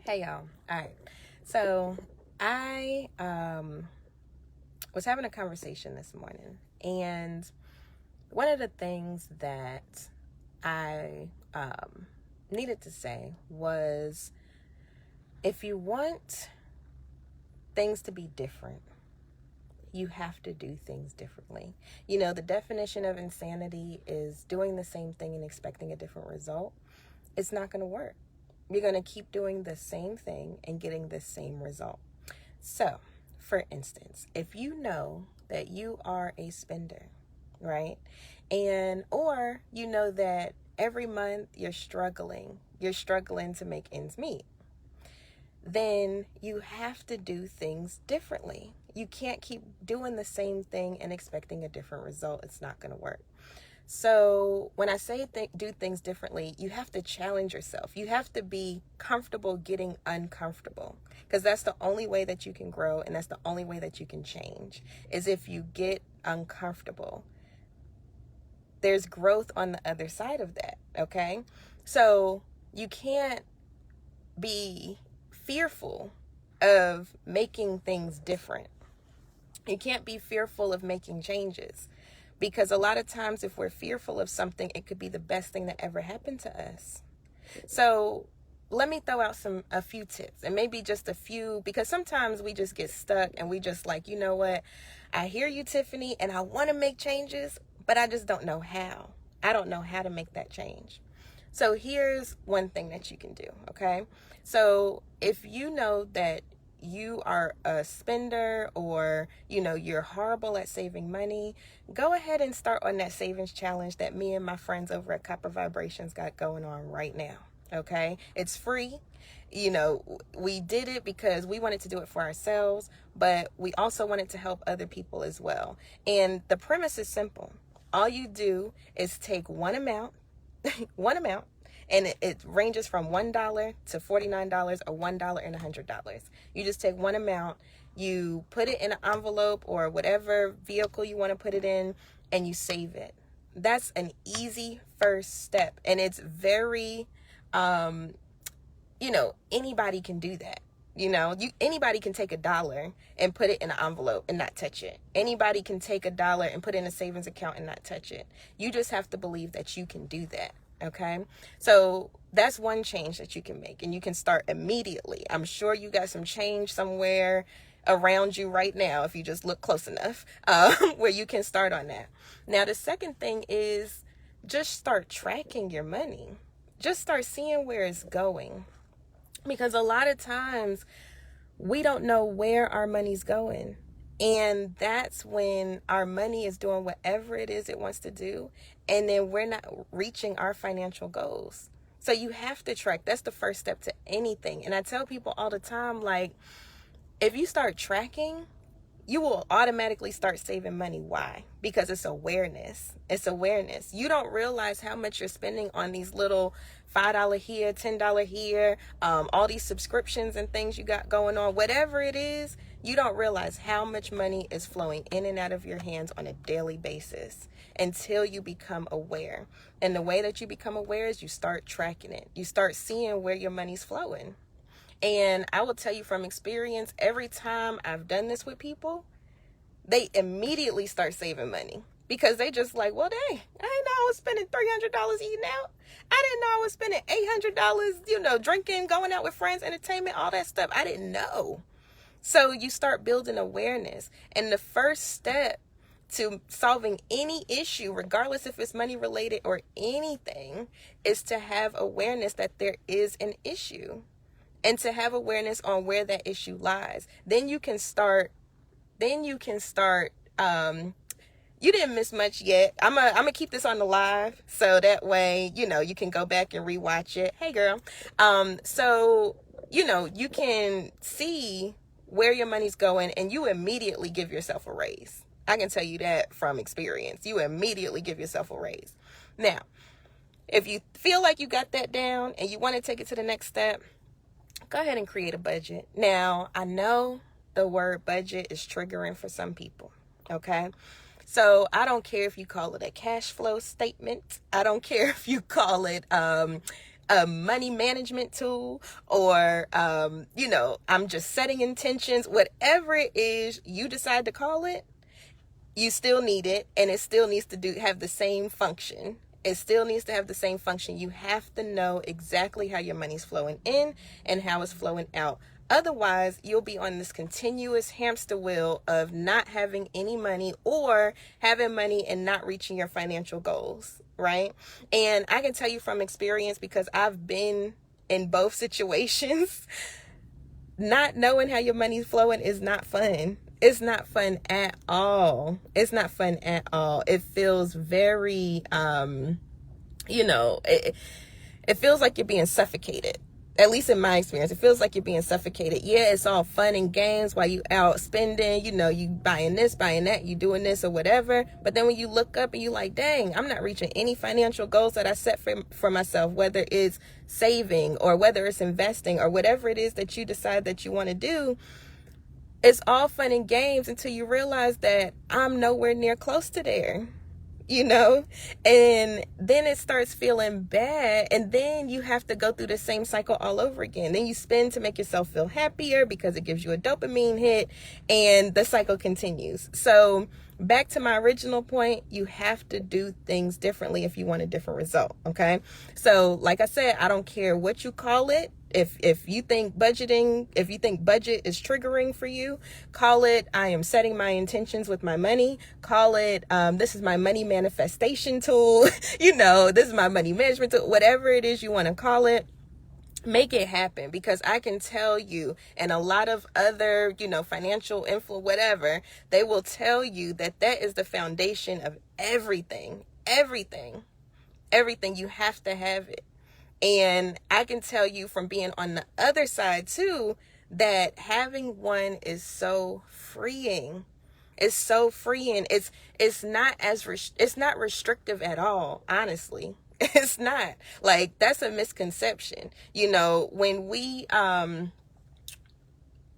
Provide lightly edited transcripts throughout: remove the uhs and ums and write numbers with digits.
Hey y'all. All right. So I was having a conversation this morning, and one of the things that I needed to say was, if you want things to be different, you have to do things differently. You know, the definition of insanity is doing the same thing and expecting a different result. It's not going to work. You're going to keep doing the same thing and getting the same result. So, for instance, if you know that you are a spender, right? Or you know that every month you're struggling to make ends meet, then you have to do things differently. You can't keep doing the same thing and expecting a different result. It's not going to work. So when I say do things differently, you have to challenge yourself. You have to be comfortable getting uncomfortable, because that's the only way that you can grow, and that's the only way that you can change, is if you get uncomfortable. There's growth on the other side of that, okay? So you can't be fearful of making things different. You can't be fearful of making changes. Because a lot of times if we're fearful of something, it could be the best thing that ever happened to us. So let me throw out a few tips, and maybe just a few, because sometimes we just get stuck and we just like, you know what? I hear you, Tiffany, and I want to make changes, but I just don't know how. I don't know how to make that change. So here's one thing that you can do, okay? So if you know that you are a spender, or you're horrible at saving money, go ahead and start on that savings challenge that me and my friends over at Copper Vibrations got going on right now. Okay, it's free. We did it because we wanted to do it for ourselves, but we also wanted to help other people as well. And the premise is simple. All you do is take one amount and it ranges from $1 to $49, or $1 and $100. You just take one amount, you put it in an envelope or whatever vehicle you want to put it in, and you save it. That's an easy first step, and it's very, anybody can do that. Anybody can take $1 and put it in an envelope and not touch it. Anybody can take $1 and put it in a savings account and not touch it. You just have to believe that you can do that. Okay, so that's one change that you can make, and you can start immediately. I'm sure you got some change somewhere around you right now, if you just look close enough, where you can start on that. Now, the second thing is just start tracking your money. Just start seeing where it's going, because a lot of times we don't know where our money's going. And that's when our money is doing whatever it is it wants to do, and then we're not reaching our financial goals. So you have to track. That's the first step to anything. And I tell people all the time, like, if you start tracking, you will automatically start saving money. Why? Because it's awareness. It's awareness. You don't realize how much you're spending on these little $5 here, $10 here, all these subscriptions and things you got going on. Whatever it is, you don't realize how much money is flowing in and out of your hands on a daily basis until you become aware. And the way that you become aware is you start tracking it. You start seeing where your money's flowing. And I will tell you from experience, every time I've done this with people, they immediately start saving money, because they just like, well, dang, I didn't know I was spending $300 eating out. I didn't know I was spending $800, drinking, going out with friends, entertainment, all that stuff. I didn't know. So you start building awareness. And the first step to solving any issue, regardless if it's money related or anything, is to have awareness that there is an issue, and to have awareness on where that issue lies. Then you can start, you didn't miss much yet. I'm gonna keep this on the live, so that way, you can go back and rewatch it. Hey girl. So, you can see where your money's going, and you immediately give yourself a raise. I can tell you that from experience. You immediately give yourself a raise. Now, if you feel like you got that down and you want to take it to the next step, go ahead and create a budget. Now, I know the word budget is triggering for some people, okay? So I don't care if you call it a cash flow statement. I don't care if you call it a money management tool, or, I'm just setting intentions, whatever it is you decide to call it, you still need it, and it still needs to have the same function. It still needs to have the same function. You have to know exactly how your money's flowing in and how it's flowing out. Otherwise, you'll be on this continuous hamster wheel of not having any money, or having money and not reaching your financial goals, right? And I can tell you from experience, because I've been in both situations, not knowing how your money's flowing is not fun. It's not fun at all. It's not fun at all. It feels very, it feels like you're being suffocated. At least in my experience, it feels like you're being suffocated. Yeah, it's all fun and games while you out spending, you buying this, buying that, you doing this or whatever. But then when you look up and you like, dang, I'm not reaching any financial goals that I set for myself, whether it's saving or whether it's investing or whatever it is that you decide that you want to do. It's all fun and games until you realize that I'm nowhere near close to there, and then it starts feeling bad, and then you have to go through the same cycle all over again. Then you spend to make yourself feel happier because it gives you a dopamine hit, and the cycle continues. So back to my original point, you have to do things differently if you want a different result. Okay. So like I said, I don't care what you call it. If you think budget is triggering for you, call it, I am setting my intentions with my money. Call it, this is my money manifestation tool. This is my money management tool. Whatever it is you want to call it, make it happen. Because I can tell you, and a lot of other, financial info, whatever, they will tell you that is the foundation of everything. You have to have it. And I can tell you from being on the other side too, that having one is so freeing. It's so freeing. It's not restrictive at all, honestly. It's not. Like, that's a misconception. When we how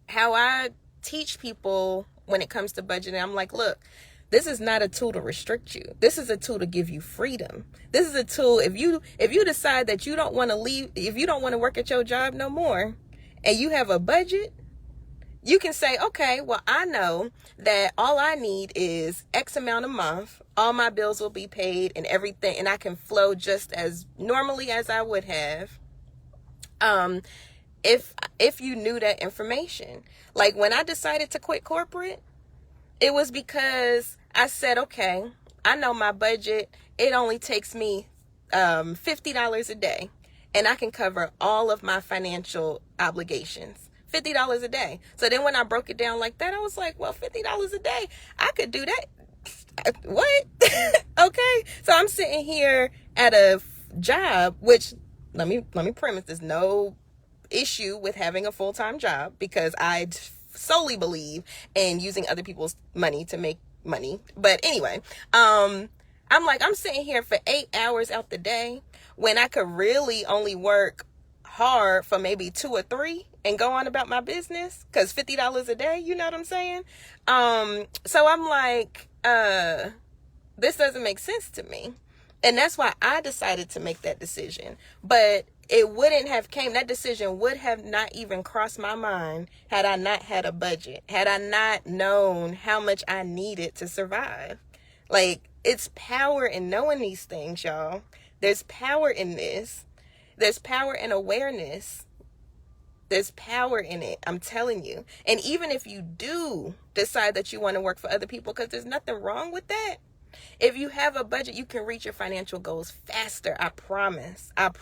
I teach people when it comes to budgeting, I'm like, look, this is not a tool to restrict you. This is a tool to give you freedom. This is a tool, if you decide that you don't want to leave, if you don't want to work at your job no more, and you have a budget, you can say, okay, well, I know that all I need is X amount a month. All my bills will be paid and everything, and I can flow just as normally as I would have. If you knew that information. Like, when I decided to quit corporate, it was because I said, okay, I know my budget. It only takes me $50 a day, and I can cover all of my financial obligations. $50 a day. So then when I broke it down like that, I was like, well, $50 a day, I could do that. What? Okay. So I'm sitting here at a job, which let me premise, there's no issue with having a full-time job, because I solely believe in using other people's money to make money. But anyway, I'm sitting here for 8 hours out the day when I could really only work hard for maybe 2 or 3 and go on about my business, because $50 a day, you know what I'm saying? So I'm like, this doesn't make sense to me. And that's why I decided to make that decision. But that decision would have not even crossed my mind had I not had a budget, had I not known how much I needed to survive. Like, it's power in knowing these things, y'all. There's power in this. There's power in awareness. There's power in it. I'm telling you. And even if you do decide that you want to work for other people, because there's nothing wrong with that. If you have a budget, you can reach your financial goals faster. I promise. And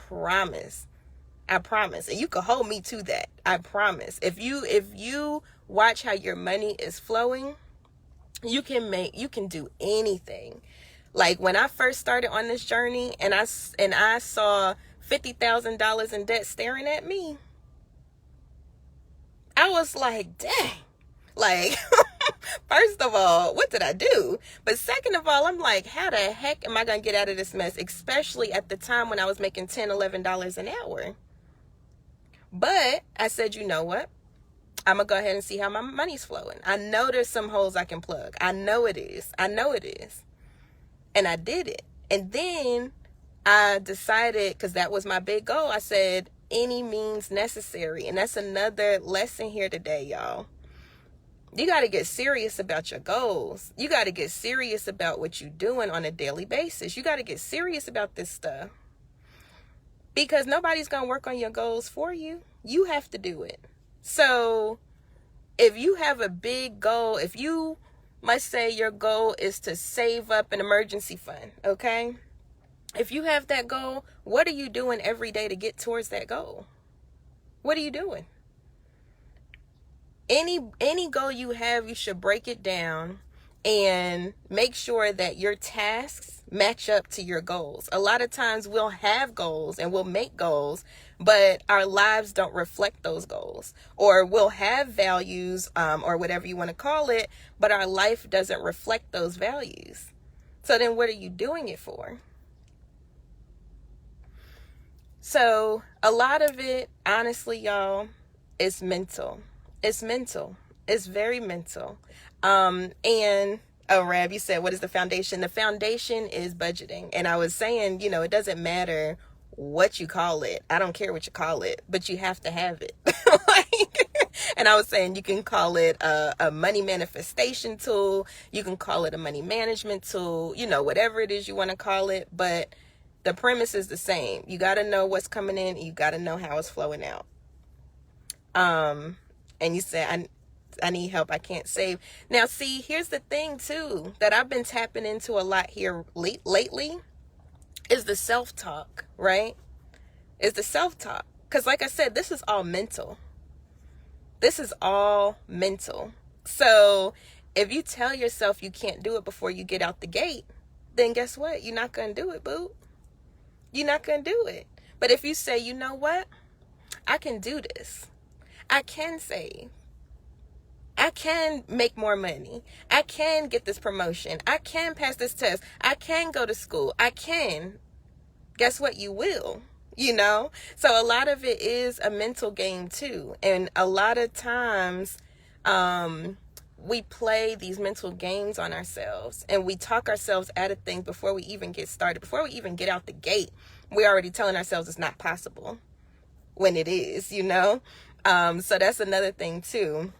you can hold me to that. I promise. If you watch how your money is flowing, you can do anything. Like, when I first started on this journey and I saw $50,000 in debt staring at me, I was like, dang. Like, first of all, what did I do? But second of all, I'm like, how the heck am I going to get out of this mess? Especially at the time when I was making $10, $11 an hour. But I said, you know what? I'm going to go ahead and see how my money's flowing. I know there's some holes I can plug. I know it is. And I did it. And then I decided, because that was my big goal, I said, any means necessary. And that's another lesson here today, y'all. You got to get serious about your goals. You got to get serious about what you're doing on a daily basis. You got to get serious about this stuff. Because nobody's going to work on your goals for you. You have to do it. So if you have a big goal, if you must say your goal is to save up an emergency fund, okay? If you have that goal, what are you doing every day to get towards that goal? What are you doing? Any goal you have, you should break it down and make sure that your tasks match up to your goals. A lot of times we'll have goals and we'll make goals, but our lives don't reflect those goals. Or we'll have values, or whatever you want to call it, but our life doesn't reflect those values. So then what are you doing it for? So a lot of it, honestly, y'all, is mental. It's mental. It's very mental. And Rab, you said, what is the foundation? The foundation is budgeting. And I was saying, it doesn't matter what you call it. I don't care what you call it, but you have to have it. And I was saying you can call it a money manifestation tool. You can call it a money management tool, whatever it is you want to call it. But the premise is the same. You got to know what's coming in. And you got to know how it's flowing out. And you said, I need help. I can't save. Now, see, here's the thing, too, that I've been tapping into a lot here lately is the self-talk, right? Is the self-talk. Because like I said, this is all mental. This is all mental. So if you tell yourself you can't do it before you get out the gate, then guess what? You're not going to do it, boo. You're not going to do it. But if you say, you know what? I can do this. I can save. I can make more money. I can get this promotion. I can pass this test. I can go to school. I can. Guess what? You will, So a lot of it is a mental game too. And a lot of times we play these mental games on ourselves and we talk ourselves out of things before we even get started. Before we even get out the gate, we're already telling ourselves it's not possible when it is, So that's another thing too.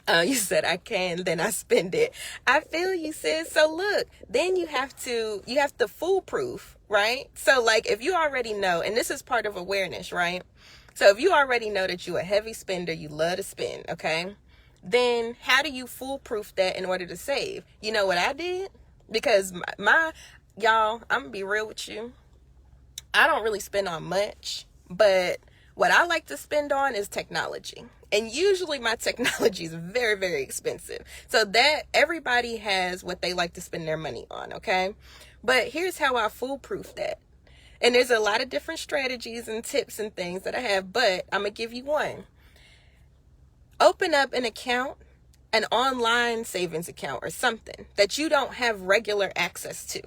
You said I can, then I spend it. I feel you, sis. So look, then you have to foolproof, right? So like if you already know, and this is part of awareness, right? So if you already know that you're a heavy spender, you love to spend, okay? Then how do you foolproof that in order to save? You know what I did? Because y'all, I'm gonna be real with you. I don't really spend on much, but what I like to spend on is technology. And usually my technology is very, very expensive. So that everybody has what they like to spend their money on, okay? But here's how I foolproof that. And there's a lot of different strategies and tips and things that I have, but I'm going to give you one. Open up an account, an online savings account or something that you don't have regular access to.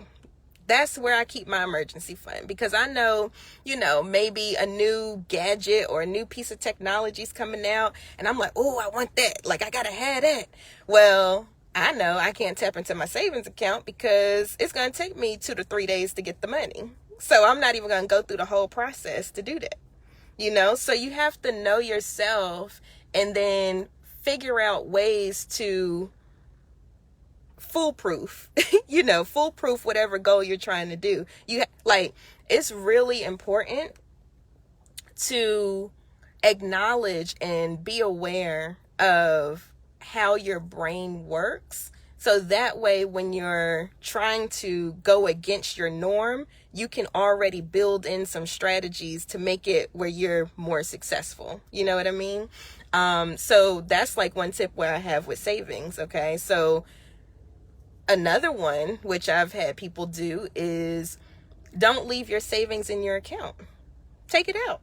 That's where I keep my emergency fund because I know, maybe a new gadget or a new piece of technology is coming out and I'm like, oh, I want that. Like, I got to have that. Well, I know I can't tap into my savings account because it's going to take me 2 to 3 days to get the money. So I'm not even going to go through the whole process to do that, So you have to know yourself and then figure out ways to foolproof, foolproof whatever goal you're trying to do. It's really important to acknowledge and be aware of how your brain works. So that way, when you're trying to go against your norm, you can already build in some strategies to make it where you're more successful. You know what I mean? So that's like one tip where I have with savings. Okay. So another one, which I've had people do, is don't leave your savings in your account. Take it out.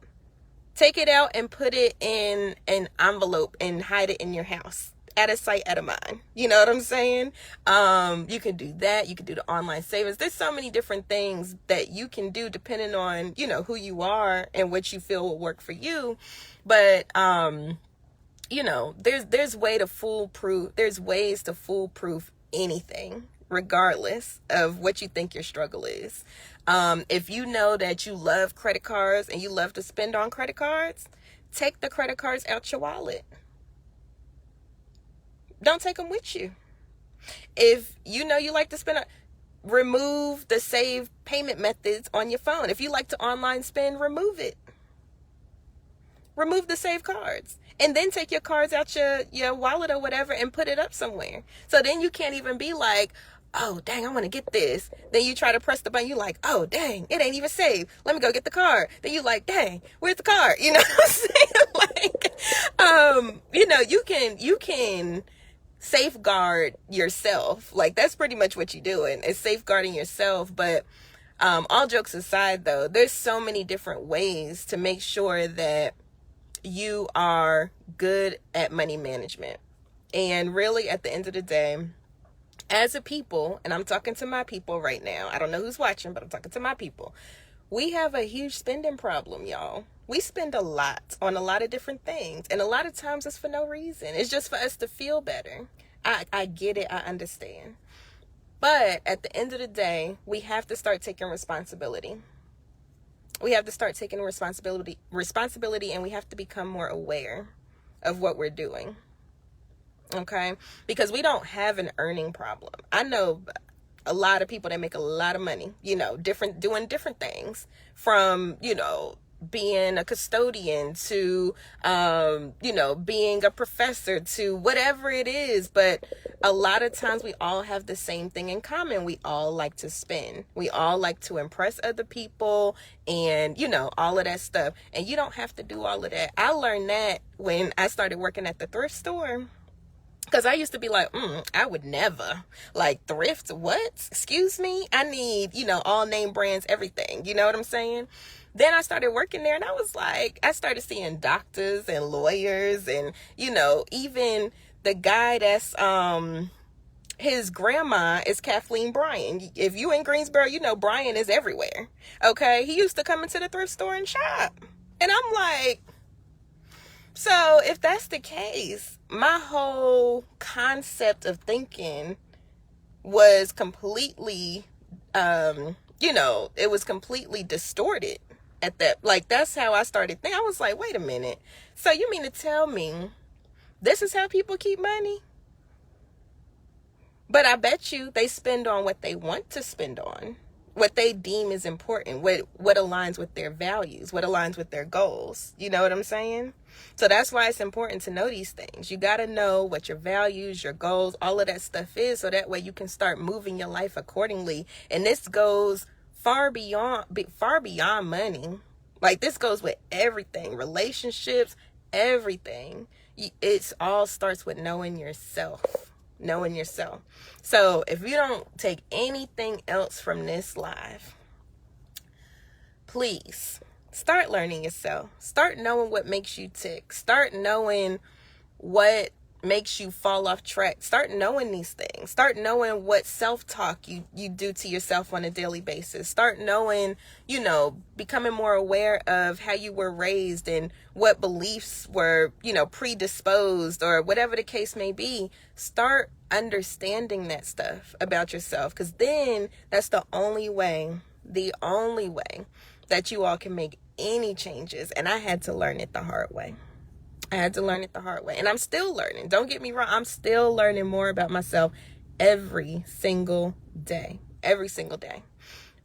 Take it out and put it in an envelope and hide it in your house. Out of sight, out of mind. You know what I'm saying? You can do that. You can do the online savings. There's so many different things that you can do depending on, who you are and what you feel will work for you. But, there's ways to foolproof anything, regardless of what you think your struggle is. If you know that you love credit cards and you love to spend on credit cards, take the credit cards out your wallet. Don't take them with you. If you know you like to spend, remove the save payment methods on your phone. If you like to online spend, remove it. Remove the save cards. And then take your cards out your wallet or whatever and put it up somewhere. So then you can't even be like, oh, dang, I want to get this. Then you try to press the button. You like, oh, dang, it ain't even saved. Let me go get the card. Then you like, dang, where's the card? You know what I'm saying? Like, you can safeguard yourself. Like, that's pretty much what you're doing, is safeguarding yourself. But all jokes aside, though, there's so many different ways to make sure that you are good at money management. And really, at the end of the day, as a people, and I'm talking to my people right now, I don't know who's watching, but I'm talking to my people. We have a huge spending problem, y'all. We spend a lot on a lot of different things. And a lot of times it's for no reason. It's just for us to feel better. I get it. I understand. But at the end of the day, we have to start taking responsibility. We have to start taking responsibility, and we have to become more aware of what we're doing. Okay? Because we don't have an earning problem. I know a lot of people that make a lot of money, doing different things, from, being a custodian to, being a professor to whatever it is. But a lot of times we all have the same thing in common. We all like to spend. We all like to impress other people and, all of that stuff. And you don't have to do all of that. I learned that when I started working at the thrift store. Because I used to be like, I would never. Like, thrift, what? Excuse me? I need, all name brands, everything. You know what I'm saying? Then I started working there, and I was like, I started seeing doctors and lawyers and, even the guy that's, his grandma is Kathleen Bryan. If you in Greensboro, Bryan is everywhere. Okay? He used to come into the thrift store and shop. And I'm like, so if that's the case, my whole concept of thinking was completely, it was completely distorted at that. Like, that's how I started thinking. I was like, wait a minute. So you mean to tell me this is how people keep money? But I bet you they spend on what they want to spend on, what they deem is important, what aligns with their values, what aligns with their goals. You know what I'm saying? So that's why it's important to know these things. You got to know what your values, your goals, all of that stuff is, so that way you can start moving your life accordingly. And this goes far beyond money. Like, this goes with everything, relationships, everything. It all starts with knowing yourself. So if you don't take anything else from this live, please start learning yourself. Start knowing what makes you tick. Start knowing what makes you fall off track. Start knowing these things. Start knowing what self-talk you do to yourself on a daily basis. Start knowing, becoming more aware of how you were raised and what beliefs were, predisposed, or whatever the case may be. Start understanding that stuff about yourself, because then that's the only way that you all can make any changes. And I had to learn it the hard way. And I'm still learning. Don't get me wrong. I'm still learning more about myself every single day.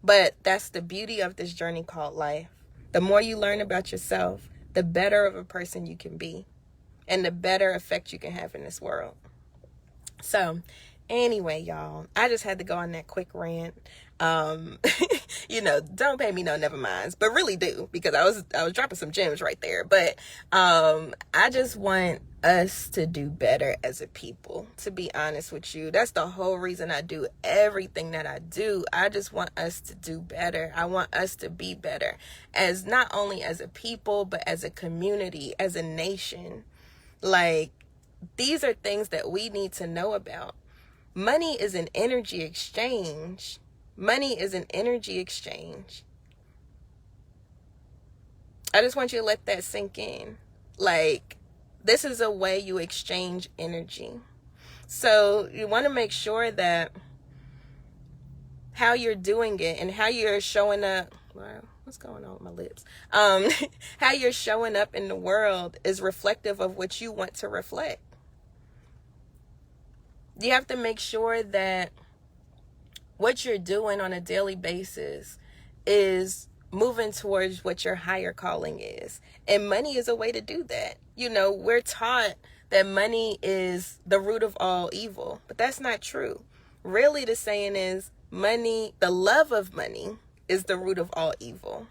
But that's the beauty of this journey called life. The more you learn about yourself, the better of a person you can be, and the better effect you can have in this world. So anyway, y'all, I just had to go on that quick rant. Don't pay me no never minds, but really do, because I was dropping some gems right there. But I just want us to do better as a people, to be honest with you. That's the whole reason I do everything that I do. I just want us to do better. I want us to be better, as not only as a people, but as a community, as a nation. Like, these are things that we need to know about. Money is an energy exchange. I just want you to let that sink in. Like, this is a way you exchange energy. So you want to make sure that how you're doing it and how you're showing up. Wow, what's going on with my lips? How you're showing up in the world is reflective of what you want to reflect. You have to make sure that what you're doing on a daily basis is moving towards what your higher calling is. And money is a way to do that. You know, we're taught that money is the root of all evil, but that's not true. Really, the saying is money, the love of money is the root of all evil.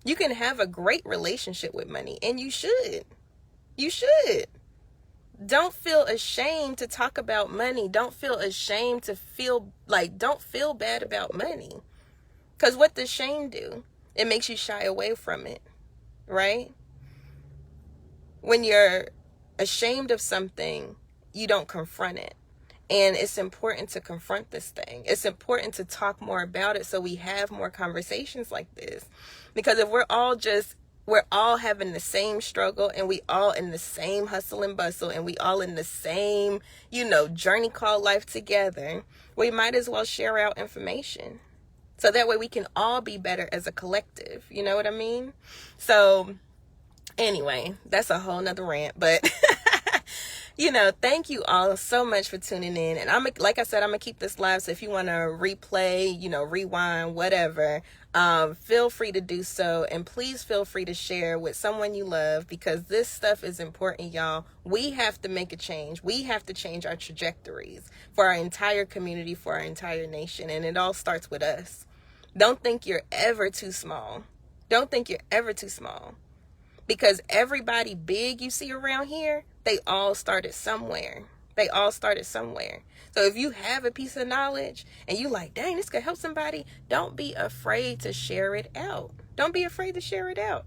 You can have a great relationship with money, and you should. You should. Don't feel ashamed to talk about money. Don't feel ashamed to don't feel bad about money. Because what does shame do? It makes you shy away from it, right? When you're ashamed of something, you don't confront it. And it's important to confront this thing. It's important to talk more about it so we have more conversations like this. Because if we're all having the same struggle, and we all in the same hustle and bustle, and we all in the same, journey called life together, we might as well share out information. So that way we can all be better as a collective. You know what I mean? So anyway, that's a whole nother rant, but thank you all so much for tuning in. And like I said, I'm gonna keep this live. So if you want to replay, rewind, whatever, feel free to do so. And please feel free to share with someone you love, because this stuff is important, y'all. We have to make a change. We have to change our trajectories for our entire community, for our entire nation. And it all starts with us. Don't think you're ever too small. Don't think you're ever too small. Because everybody big you see around here, they all started somewhere. They all started somewhere. So if you have a piece of knowledge and you like, dang, this could help somebody, don't be afraid to share it out. Don't be afraid to share it out.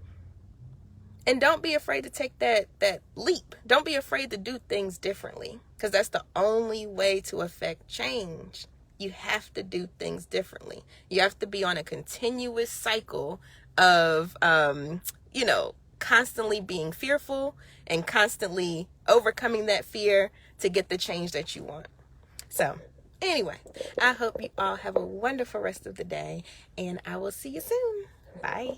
And don't be afraid to take that leap. Don't be afraid to do things differently, because that's the only way to affect change. You have to do things differently. You have to be on a continuous cycle of, constantly being fearful and constantly overcoming that fear to get the change that you want. So anyway, I hope you all have a wonderful rest of the day, and I will see you soon. Bye.